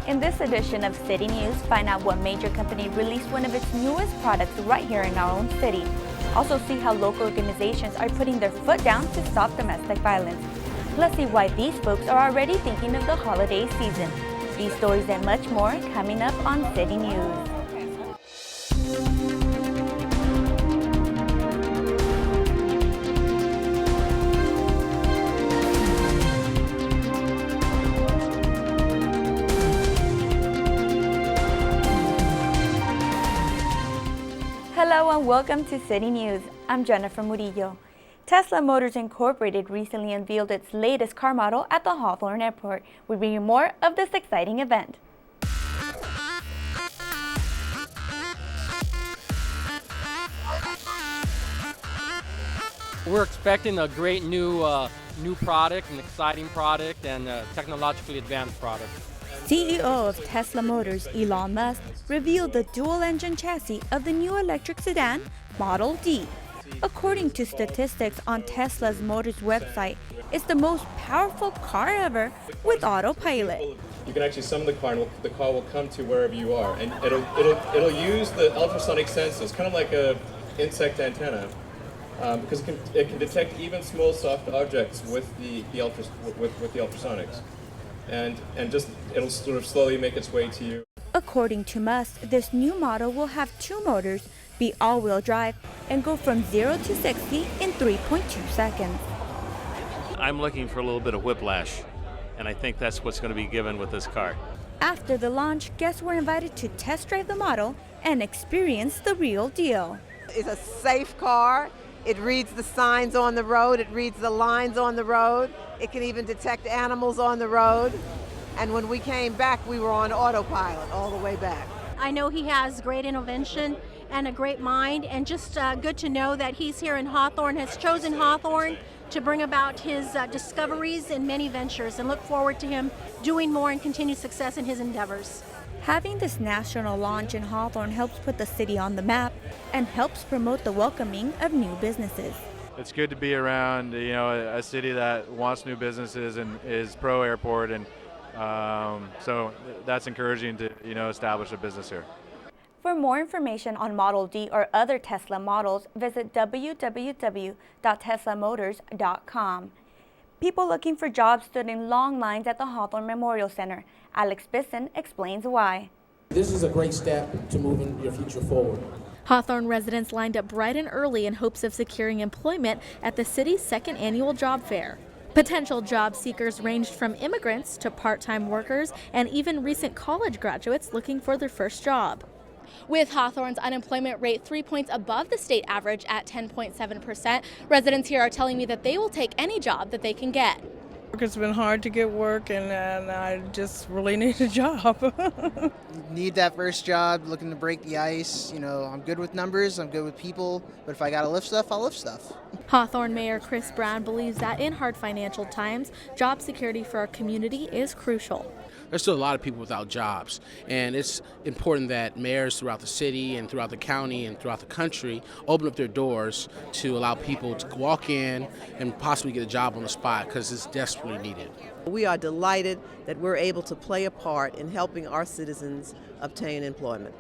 In this edition of City News, find out what major company released one of its newest products right here in our own city. Also see how local organizations are putting their foot down to stop domestic violence. Let's see why these folks are already thinking of the holiday season. These stories and much more coming up on City News. Hello and welcome to City News. I'm Jennifer Murillo. Tesla Motors Incorporated recently unveiled its latest car model at the Hawthorne Airport. We'll bring you more of this exciting event. We're expecting a great new product, an exciting product, and a technologically advanced product. CEO of Tesla Motors, Elon Musk, revealed the dual-engine chassis of the new electric sedan, Model D. According to statistics on Tesla's Motors website, it's the most powerful car ever with autopilot. You can actually summon the car, and the car will come to wherever you are, and it'll use the ultrasonic sensors, kind of like a insect antenna, because it can detect even small soft objects with the ultrasonics. And just it'll sort of slowly make its way to you. According to Musk, this new model will have two motors, be all-wheel drive, and go from 0 to 60 in 3.2 seconds. I'm looking for a little bit of whiplash, and I think that's what's going to be given with this car. After the launch, guests were invited to test drive the model and experience the real deal. It's a safe car. It reads the signs on the road. It reads the lines on the road. It can even detect animals on the road. And when we came back, we were on autopilot all the way back. I know he has great innovation and a great mind, and just good to know that he's here in Hawthorne, has chosen Hawthorne to bring about his discoveries and many ventures, and look forward to him doing more and continued success in his endeavors. Having this national launch in Hawthorne helps put the city on the map and helps promote the welcoming of new businesses. It's good to be around, a city that wants new businesses and is pro-airport, and so that's encouraging to, establish a business here. For more information on Model D or other Tesla models, visit www.teslamotors.com. People looking for jobs stood in long lines at the Hawthorne Memorial Center. Alex Bisson explains why. This is a great step to moving your future forward. Hawthorne residents lined up bright and early in hopes of securing employment at the city's second annual job fair. Potential job seekers ranged from immigrants to part-time workers and even recent college graduates looking for their first job. With Hawthorne's unemployment rate 3 points above the state average at 10.7%, residents here are telling me that they will take any job that they can get. It's been hard to get work, and I just really need a job. Need that first job, looking to break the ice. I'm good with numbers, I'm good with people, but if I gotta lift stuff, I'll lift stuff. Hawthorne Mayor Chris Brown believes that in hard financial times, job security for our community is crucial. There's still a lot of people without jobs, and it's important that mayors throughout the city and throughout the county and throughout the country open up their doors to allow people to walk in and possibly get a job on the spot, because it's desperately needed. We are delighted that we're able to play a part in helping our citizens obtain employment.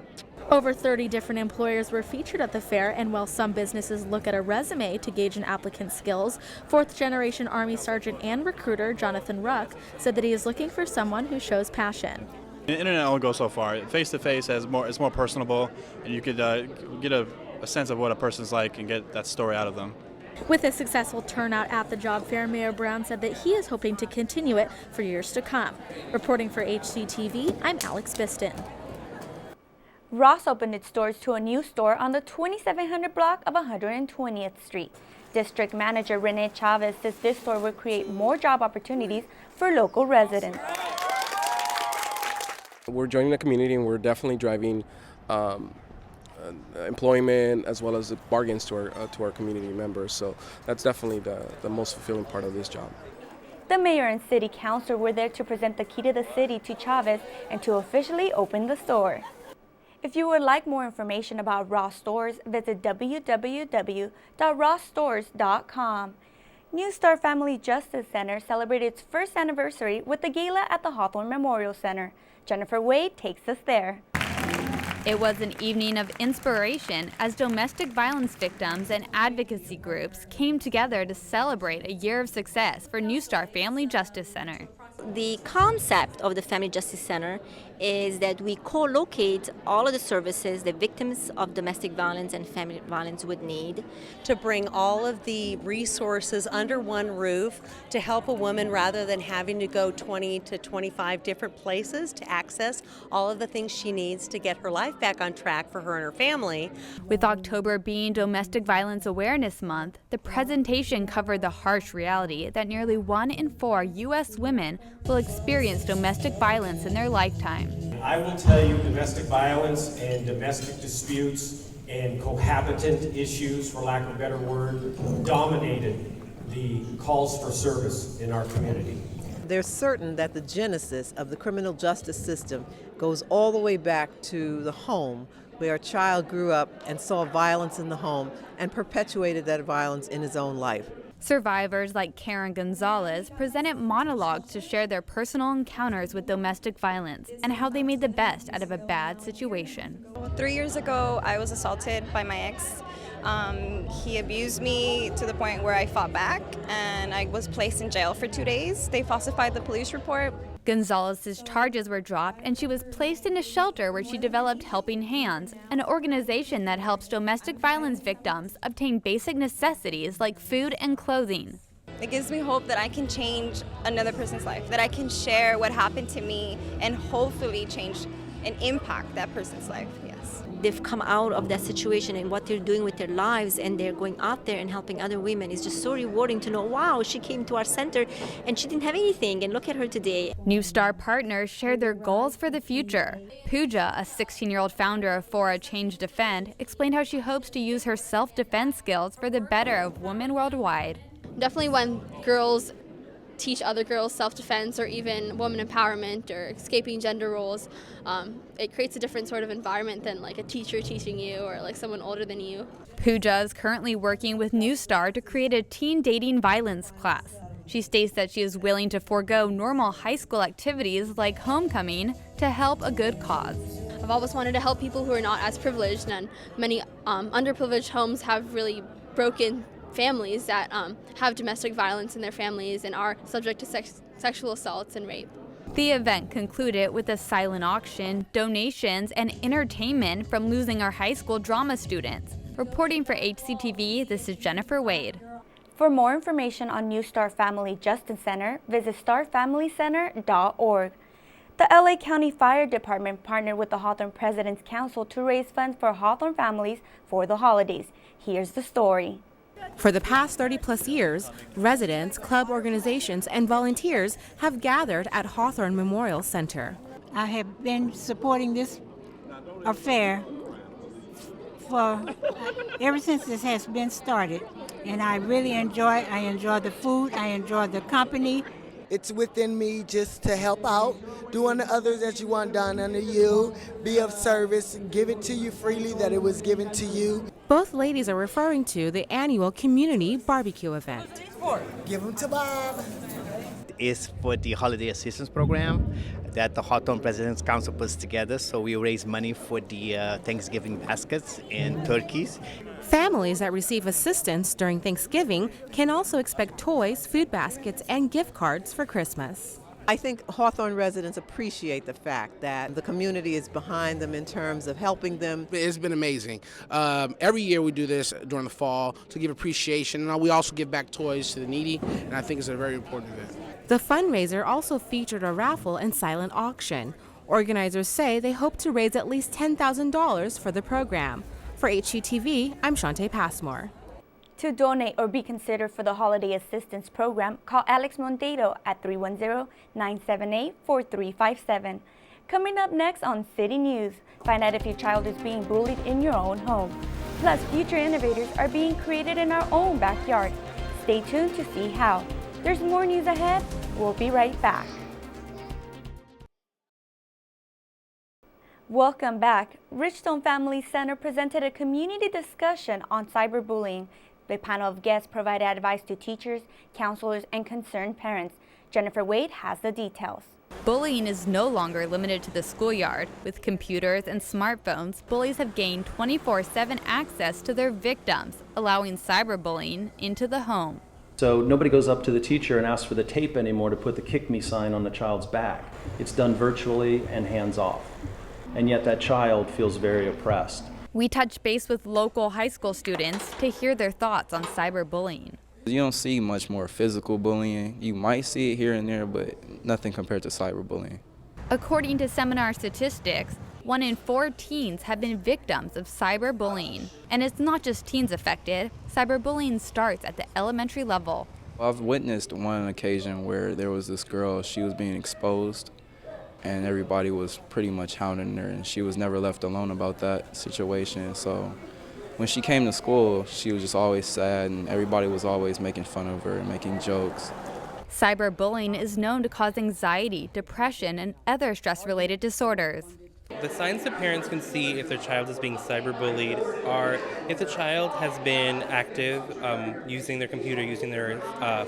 Over 30 different employers were featured at the fair, and while some businesses look at a resume to gauge an applicant's skills, fourth-generation Army Sergeant and recruiter Jonathan Ruck said that he is looking for someone who shows passion. The internet only goes so far. Face-to-face is more personable, and you could get a sense of what a person's like and get that story out of them. With a successful turnout at the job fair, Mayor Brown said that he is hoping to continue it for years to come. Reporting for HCTV, I'm Alex Biston. Ross opened its doors to a new store on the 2700 block of 120th Street. District Manager Renee Chavez says this store will create more job opportunities for local residents. We're joining the community, and we're definitely driving employment as well as bargains to our community members. So that's definitely the most fulfilling part of this job. The mayor and city councilor were there to present the key to the city to Chavez and to officially open the store. If you would like more information about Ross stores, visit www.rossstores.com. New Star Family Justice Center celebrated its first anniversary with the gala at the Hawthorne Memorial Center. Jennifer Wade takes us there. It was an evening of inspiration as domestic violence victims and advocacy groups came together to celebrate a year of success for New Star Family Justice Center. The concept of the Family Justice Center is that we co-locate all of the services that victims of domestic violence and family violence would need. To bring all of the resources under one roof to help a woman rather than having to go 20 to 25 different places to access all of the things she needs to get her life back on track for her and her family. With October being Domestic Violence Awareness Month, the presentation covered the harsh reality that nearly 1 in 4 U.S. women will experience domestic violence in their lifetime. I will tell you, domestic violence and domestic disputes and cohabitant issues, for lack of a better word, dominated the calls for service in our community. They're certain that the genesis of the criminal justice system goes all the way back to the home, where a child grew up and saw violence in the home and perpetuated that violence in his own life. Survivors like Karen Gonzalez presented monologues to share their personal encounters with domestic violence and how they made the best out of a bad situation. 3 years ago, I was assaulted by my ex. He abused me to the point where I fought back, and I was placed in jail for 2 days. They falsified the police report. Gonzalez's charges were dropped and she was placed in a shelter where she developed Helping Hands, an organization that helps domestic violence victims obtain basic necessities like food and clothing. It gives me hope that I can change another person's life, that I can share what happened to me and hopefully change and impact that person's life, yes. They've come out of that situation and what they're doing with their lives, and they're going out there and helping other women. It's just so rewarding to know, wow, she came to our center and she didn't have anything, and look at her today. New Star partners shared their goals for the future. Pooja, a 16-year-old founder of For a Change Defend, explained how she hopes to use her self-defense skills for the better of women worldwide. Definitely when girls teach other girls self-defense or even woman empowerment or escaping gender roles, it creates a different sort of environment than like a teacher teaching you or like someone older than you. Pooja is currently working with New Star to create a teen dating violence class. She states that she is willing to forego normal high school activities like homecoming to help a good cause. I've always wanted to help people who are not as privileged, and many underprivileged homes have really broken families that have domestic violence in their families and are subject to sexual assaults and rape. The event concluded with a silent auction, donations, and entertainment from Losing Our High School drama students. Reporting for HCTV, this is Jennifer Wade. For more information on New Star Family Justice Center, visit starfamilycenter.org. The LA County Fire Department partnered with the Hawthorne President's Council to raise funds for Hawthorne families for the holidays. Here's the story. For the past 30-plus years, residents, club organizations, and volunteers have gathered at Hawthorne Memorial Center. I have been supporting this affair for ever since this has been started, and I really enjoy the food, I enjoy the company. It's within me just to help out, do unto others as you want done unto you, be of service, give it to you freely that it was given to you. Both ladies are referring to the annual community barbecue event. Give them to Bob. Is for the holiday assistance program that the Hawthorne President's Council puts together. So we raise money for the Thanksgiving baskets and turkeys. Families that receive assistance during Thanksgiving can also expect toys, food baskets, and gift cards for Christmas. I think Hawthorne residents appreciate the fact that the community is behind them in terms of helping them. It's been amazing. Every year we do this during the fall to give appreciation, and we also give back toys to the needy, and I think it's a very important event. The fundraiser also featured a raffle and silent auction. Organizers say they hope to raise at least $10,000 for the program. For HGTV, I'm Shantae Passmore. To donate or be considered for the Holiday Assistance Program, call Alex Mondado at 310-978-4357. Coming up next on City News, find out if your child is being bullied in your own home. Plus, future innovators are being created in our own backyard. Stay tuned to see how. There's more news ahead. We'll be right back. Welcome back. Richstone Family Center presented a community discussion on cyberbullying. The panel of guests provided advice to teachers, counselors, and concerned parents. Jennifer Wade has the details. Bullying is no longer limited to the schoolyard. With computers and smartphones, bullies have gained 24/7 access to their victims, allowing cyberbullying into the home. So nobody goes up to the teacher and asks for the tape anymore to put the kick me sign on the child's back. It's done virtually and hands off. And yet that child feels very oppressed. We touched base with local high school students to hear their thoughts on cyberbullying. You don't see much more physical bullying. You might see it here and there, but nothing compared to cyberbullying. According to seminar statistics, 1 in 4 teens have been victims of cyberbullying. And it's not just teens affected. Cyberbullying starts at the elementary level. I've witnessed one occasion where there was this girl, she was being exposed, and everybody was pretty much hounding her, and she was never left alone about that situation. So when she came to school, she was just always sad, and everybody was always making fun of her and making jokes. Cyberbullying is known to cause anxiety, depression, and other stress-related disorders. The signs that parents can see if their child is being cyberbullied are if the child has been active, using their computer, using their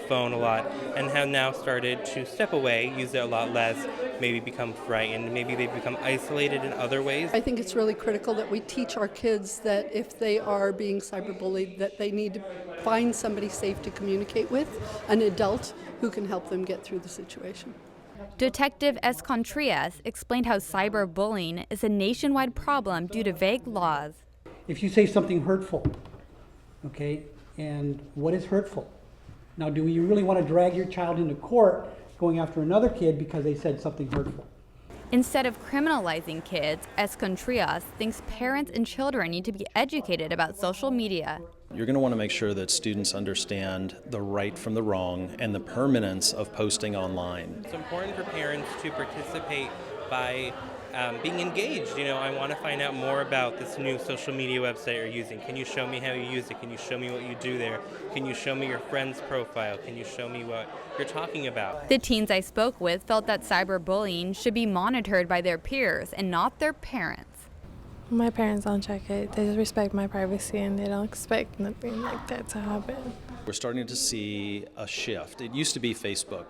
phone a lot, and have now started to step away, use it a lot less, maybe become frightened, maybe they become isolated in other ways. I think it's really critical that we teach our kids that if they are being cyberbullied, that they need to find somebody safe to communicate with, an adult who can help them get through the situation. Detective Escontrias explained how cyberbullying is a nationwide problem due to vague laws. If you say something hurtful, okay, and what is hurtful? Now, do you really want to drag your child into court going after another kid because they said something hurtful? Instead of criminalizing kids, Escontrias thinks parents and children need to be educated about social media. You're going to want to make sure that students understand the right from the wrong and the permanence of posting online. It's important for parents to participate by being engaged. You know, I want to find out more about this new social media website you're using. Can you show me how you use it? Can you show me what you do there? Can you show me your friend's profile? Can you show me what you're talking about? The teens I spoke with felt that cyberbullying should be monitored by their peers and not their parents. My parents don't check it. They just respect my privacy and they don't expect nothing like that to happen. We're starting to see a shift. It used to be Facebook,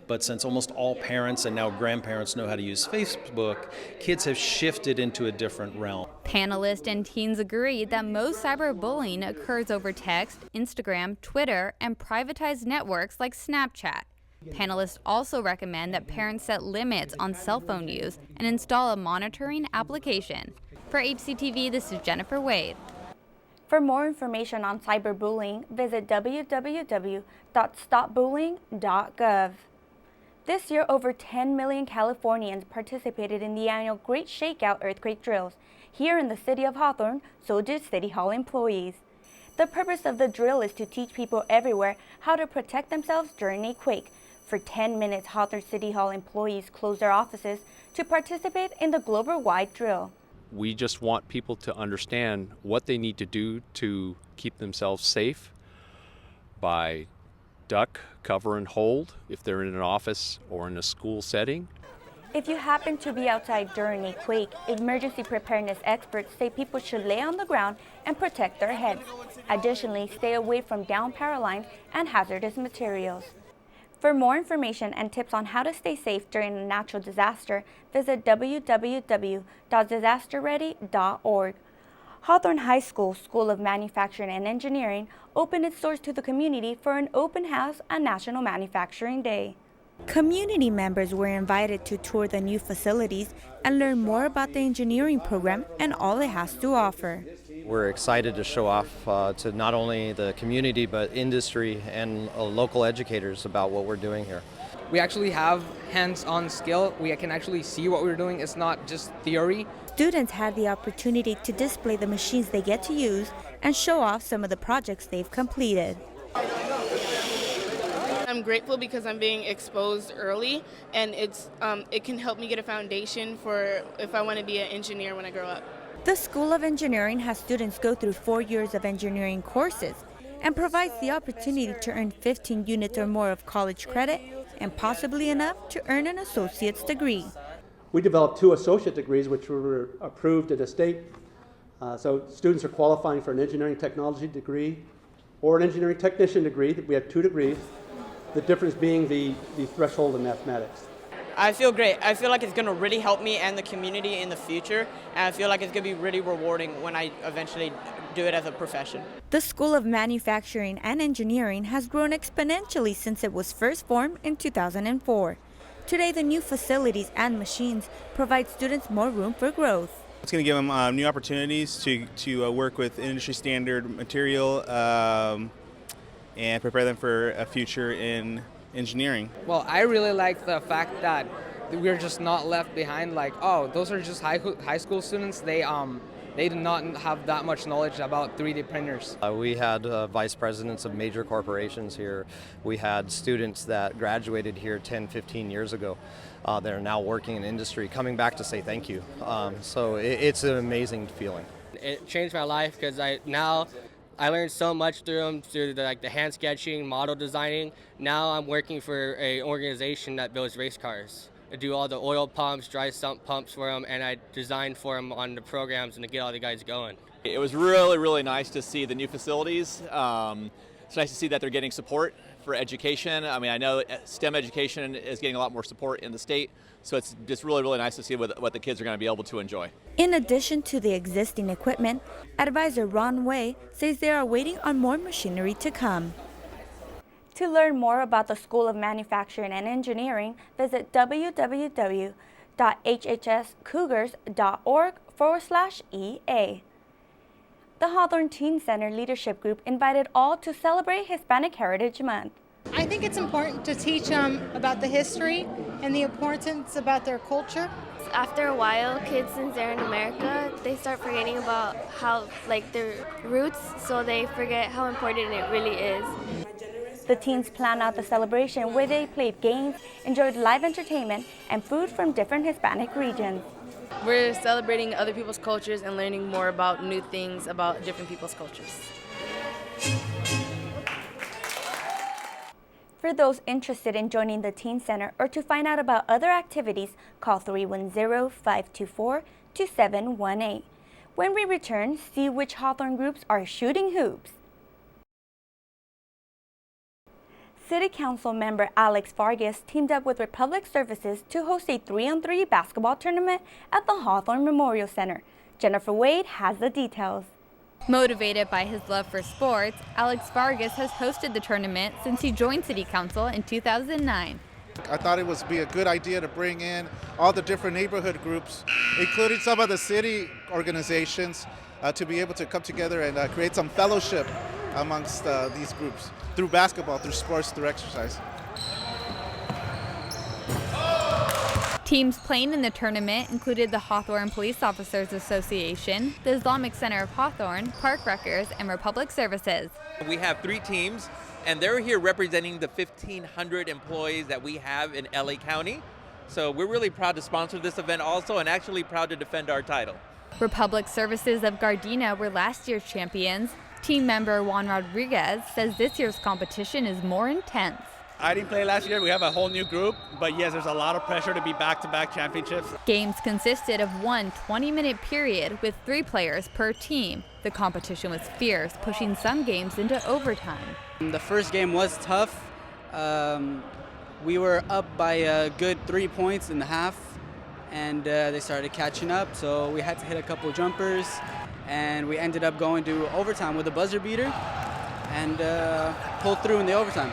but since almost all parents and now grandparents know how to use Facebook, kids have shifted into a different realm. Panelists and teens agreed that most cyberbullying occurs over text, Instagram, Twitter, and privatized networks like Snapchat. Panelists also recommend that parents set limits on cell phone use and install a monitoring application. For HCTV, this is Jennifer Wade. For more information on cyberbullying, visit www.stopbullying.gov. This year, over 10 million Californians participated in the annual Great Shakeout earthquake drills. Here in the city of Hawthorne, so did City Hall employees. The purpose of the drill is to teach people everywhere how to protect themselves during a quake. For 10 minutes, Hawthorne City Hall employees closed their offices to participate in the global-wide drill. We just want people to understand what they need to do to keep themselves safe by duck, cover, and hold if they're in an office or in a school setting. If you happen to be outside during a quake, emergency preparedness experts say people should lay on the ground and protect their heads. Additionally, stay away from downed power lines and hazardous materials. For more information and tips on how to stay safe during a natural disaster, visit www.disasterready.org. Hawthorne High School School of Manufacturing and Engineering opened its doors to the community for an open house on National Manufacturing Day. Community members were invited to tour the new facilities and learn more about the engineering program and all it has to offer. We're excited to show off to not only the community but industry and local educators about what we're doing here. We actually have hands-on skill. We can actually see what we're doing. It's not just theory. Students had the opportunity to display the machines they get to use and show off some of the projects they've completed. I'm grateful because I'm being exposed early, and it can help me get a foundation for if I want to be an engineer when I grow up. The School of Engineering has students go through 4 years of engineering courses and provides the opportunity to earn 15 units or more of college credit and possibly enough to earn an associate's degree. We developed 2 associate degrees which were approved at the state. So students are qualifying for an engineering technology degree or an engineering technician degree. We have 2 degrees, the difference being the threshold in mathematics. I feel great. I feel like it's going to really help me and the community in the future, and I feel like it's going to be really rewarding when I eventually do it as a profession. The School of Manufacturing and Engineering has grown exponentially since it was first formed in 2004. Today, the new facilities and machines provide students more room for growth. It's going to give them new opportunities to work with industry standard material and prepare them for a future in engineering. Well, I really like the fact that we're just not left behind. Like, oh, those are just high school students. They do not have that much knowledge about 3D printers. We had vice presidents of major corporations here. We had students that graduated here 10, 15 years ago that are now working in industry, coming back to say thank you. So it's an amazing feeling. It changed my life because I learned so much through them, through the hand sketching, model designing. Now I'm working for an organization that builds race cars. I do all the oil pumps, dry sump pumps for them, and I design for them on the programs and to get all the guys going. It was really, really nice to see the new facilities. It's nice to see that they're getting support for education. I mean, I know STEM education is getting a lot more support in the state, so it's just really, really nice to see what the kids are going to be able to enjoy. In addition to the existing equipment, advisor Ron Way says they are waiting on more machinery to come. To learn more about the School of Manufacturing and Engineering, visit www.hhscougars.org/EA. The Hawthorne Teen Center Leadership Group invited all to celebrate Hispanic Heritage Month. I think it's important to teach them about the history and the importance about their culture. After a while, kids, since they're in America, they start forgetting about their roots, so they forget how important it really is. The teens planned out the celebration where they played games, enjoyed live entertainment, and food from different Hispanic regions. We're celebrating other people's cultures and learning more about new things about different people's cultures. For those interested in joining the Teen Center or to find out about other activities, call 310-524-2718. When we return, see which Hawthorne groups are shooting hoops. City Council member Alex Vargas teamed up with Republic Services to host a 3-on-3 basketball tournament at the Hawthorne Memorial Center. Jennifer Wade has the details. Motivated by his love for sports, Alex Vargas has hosted the tournament since he joined City Council in 2009. I thought it would be a good idea to bring in all the different neighborhood groups, including some of the city organizations, to be able to come together and create some fellowship amongst these groups through basketball, through sports, through exercise. Teams playing in the tournament included the Hawthorne Police Officers Association, the Islamic Center of Hawthorne, Park Wreckers, and Republic Services. We have 3 teams, and they're here representing the 1,500 employees that we have in LA County. So we're really proud to sponsor this event also, and actually proud to defend our title. Republic Services of Gardena were last year's champions. Team member Juan Rodriguez says this year's competition is more intense. I didn't play last year. We have a whole new group, but yes, there's a lot of pressure to be back-to-back championships. Games consisted of one 20-minute period with 3 players per team. The competition was fierce, pushing some games into overtime. The first game was tough. We were up by a good 3 points in the half, and they started catching up, so we had to hit a couple jumpers, and we ended up going to overtime with a buzzer beater and pulled through in the overtime.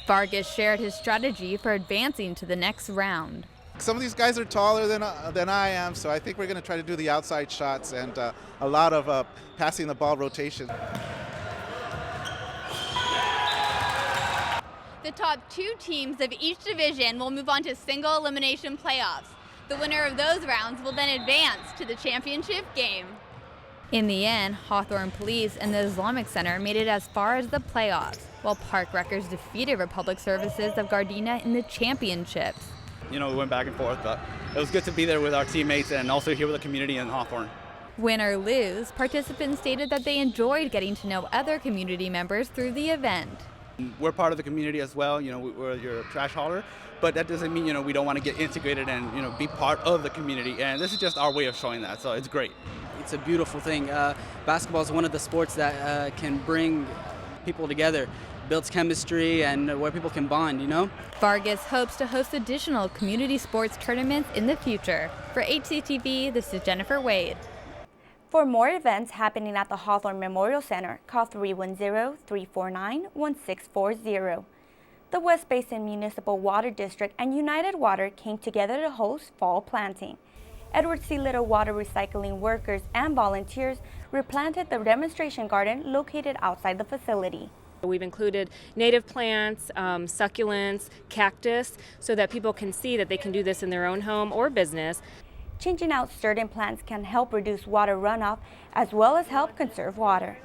Vargas shared his strategy for advancing to the next round. Some of these guys are taller than I am, so I think we're going to try to do the outside shots and a lot of passing the ball rotation. The top 2 teams of each division will move on to single elimination playoffs. The winner of those rounds will then advance to the championship game. In the end, Hawthorne Police and the Islamic Center made it as far as the playoffs, while Park Wreckers defeated Republic Services of Gardena in the championships. You know, we went back and forth, but it was good to be there with our teammates and also here with the community in Hawthorne. Win or lose, participants stated that they enjoyed getting to know other community members through the event. We're part of the community as well. You know, we're your trash hauler, but that doesn't mean, you know, we don't want to get integrated and, you know, be part of the community. And this is just our way of showing that, so it's great. it's a beautiful thing. Basketball is one of the sports that can bring people together, builds chemistry, and where people can bond, you know? Vargas hopes to host additional community sports tournaments in the future. For HCTV, this is Jennifer Wade. For more events happening at the Hawthorne Memorial Center, call 310-349-1640. The West Basin Municipal Water District and United Water came together to host fall planting. Edward C. Little water recycling workers and volunteers replanted the demonstration garden located outside the facility. We've included native plants, succulents, cactus, so that people can see that they can do this in their own home or business. Changing out certain plants can help reduce water runoff as well as help conserve water.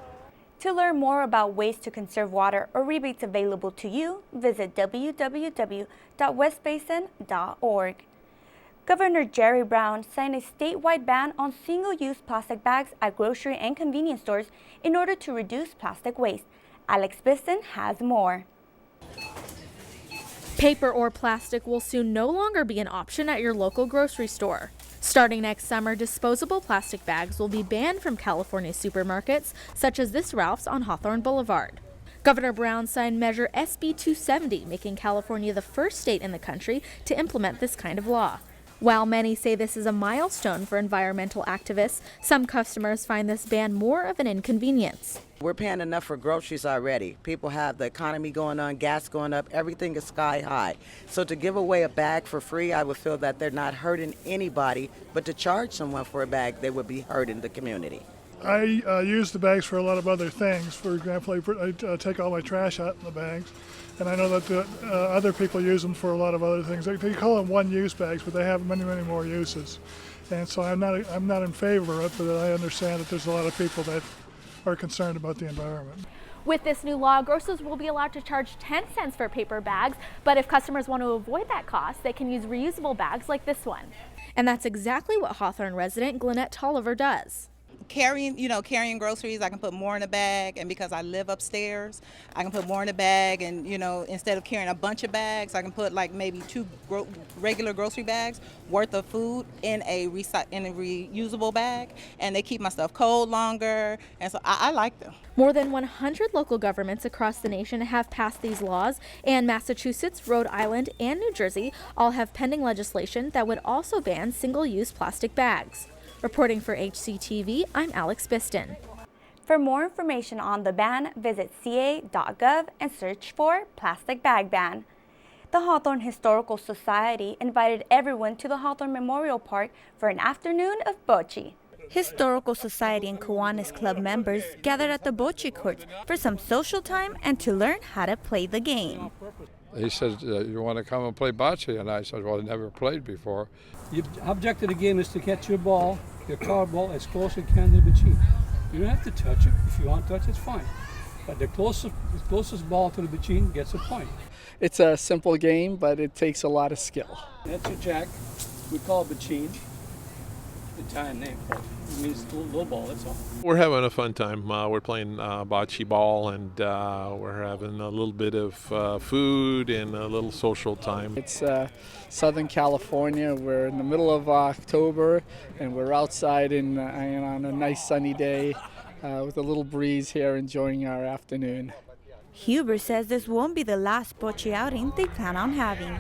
To learn more about ways to conserve water or rebates available to you, visit www.westbasin.org. Governor Jerry Brown signed a statewide ban on single-use plastic bags at grocery and convenience stores in order to reduce plastic waste. Alex Biston has more. Paper or plastic will soon no longer be an option at your local grocery store. Starting next summer, disposable plastic bags will be banned from California supermarkets, such as this Ralph's on Hawthorne Boulevard. Governor Brown signed Measure SB 270, making California the first state in the country to implement this kind of law. While many say this is a milestone for environmental activists, some customers find this ban more of an inconvenience. We're paying enough for groceries already. People have the economy going on, gas going up, everything is sky high. So to give away a bag for free, I would feel that they're not hurting anybody, but to charge someone for a bag, they would be hurting the community. I use the bags for a lot of other things. For example, I take all my trash out in the bags, and I know that other people use them for a lot of other things. They call them one-use bags, but they have many, many more uses. And so I'm not in favor of it, but I understand that there's a lot of people that are concerned about the environment. With this new law, grocers will be allowed to charge 10 cents for paper bags, but if customers want to avoid that cost, they can use reusable bags like this one. And that's exactly what Hawthorne resident Glenette Tolliver does. Carrying groceries, I can put more in a bag, and because I live upstairs, I can put more in a bag, and instead of carrying a bunch of bags, I can put like maybe 2 regular grocery bags worth of food in a reusable bag, and they keep my stuff cold longer, and so I like them. More than 100 local governments across the nation have passed these laws, and Massachusetts, Rhode Island, and New Jersey all have pending legislation that would also ban single-use plastic bags. Reporting for HCTV, I'm Alex Biston. For more information on the ban, visit ca.gov and search for Plastic Bag Ban. The Hawthorne Historical Society invited everyone to the Hawthorne Memorial Park for an afternoon of bocce. Historical Society and Kiwanis Club members gathered at the bocce courts for some social time and to learn how to play the game. He said, you want to come and play bocce? And I said, well, I never played before. The object of the game is to catch your ball, your card ball, as close as you can to the machine. You don't have to touch it. If you want to touch it, it's fine. But the closest ball to the machine gets a point. It's a simple game, but it takes a lot of skill. That's your jack. We call it machine. Italian name for it. It means low ball, that's all. We're having a fun time. We're playing bocce ball, and we're having a little bit of food and a little social time. It's Southern California. We're in the middle of October, and we're outside on a nice sunny day with a little breeze here, enjoying our afternoon. Huber says this won't be the last bocce outing they plan on having.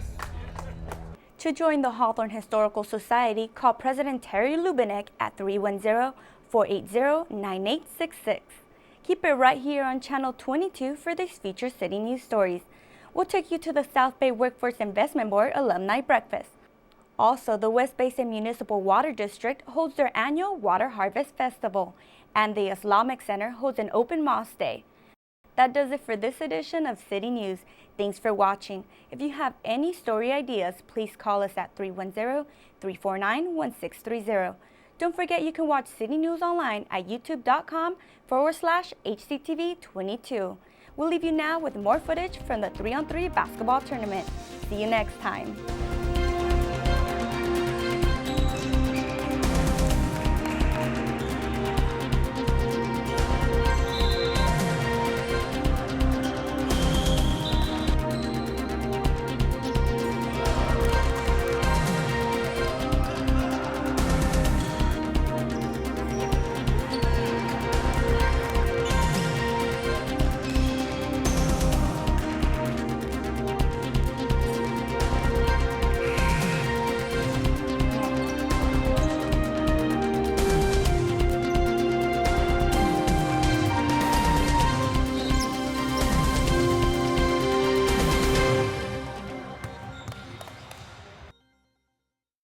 To join the Hawthorne Historical Society, call President Terry Lubinek at 310-480-9866. Keep it right here on Channel 22 for these featured city news stories. We'll take you to the South Bay Workforce Investment Board Alumni Breakfast. Also, the West Basin Municipal Water District holds their annual Water Harvest Festival, and the Islamic Center holds an open mosque day. That does it for this edition of City News. Thanks for watching. If you have any story ideas, please call us at 310-349-1630. Don't forget you can watch City News online at youtube.com/HCTV22. We'll leave you now with more footage from the 3-on-3 basketball tournament. See you next time.